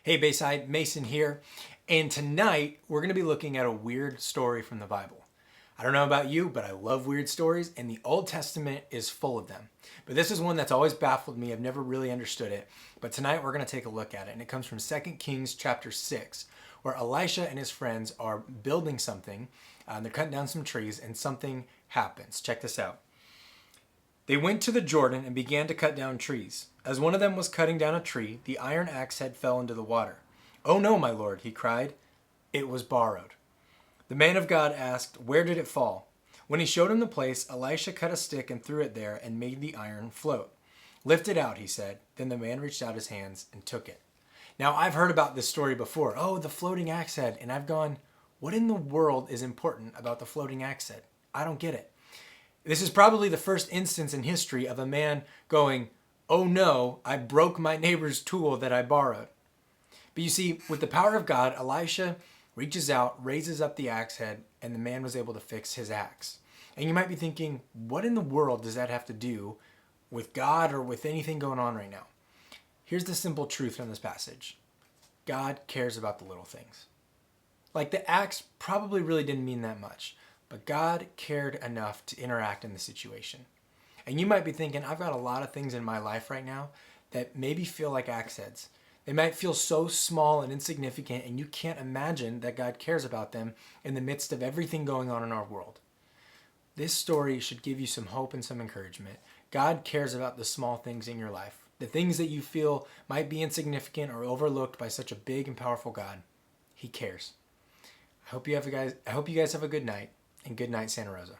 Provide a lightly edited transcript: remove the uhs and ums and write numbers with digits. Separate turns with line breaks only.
Hey Bayside, Mason here, and tonight we're going to be looking at a weird story from the Bible. I don't know about you, but I love weird stories, and the Old Testament is full of them. But this is one that's always baffled me. I've never really understood it, but tonight we're going to take a look at it, and it comes from 2 Kings chapter 6, where Elisha and his friends are building something. They're cutting down some trees, and something happens. Check this out. They went to the Jordan and began to cut down trees. As one of them was cutting down a tree, the iron axe head fell into the water. "Oh no, my lord," he cried. "It was borrowed." The man of God asked, "Where did it fall?" When he showed him the place, Elisha cut a stick and threw it there and made the iron float. "Lift it out," he said. Then the man reached out his hands and took it. Now, I've heard about this story before. Oh, the floating axe head. And I've gone, what in the world is important about the floating axe head? I don't get it. This is probably the first instance in history of a man going, "Oh no, I broke my neighbor's tool that I borrowed." But you see, with the power of God, Elisha reaches out, raises up the axe head, and the man was able to fix his axe. And you might be thinking, what in the world does that have to do with God or with anything going on right now? Here's the simple truth from this passage. God cares about the little things. Like the axe probably really didn't mean that much, but God cared enough to interact in the situation. And you might be thinking, I've got a lot of things in my life right now that maybe feel like axe heads. They might feel so small and insignificant, and you can't imagine that God cares about them in the midst of everything going on in our world. This story should give you some hope and some encouragement. God cares about the small things in your life, the things that you feel might be insignificant or overlooked by such a big and powerful God. He cares. I hope you guys have a good night, and good night, Santa Rosa.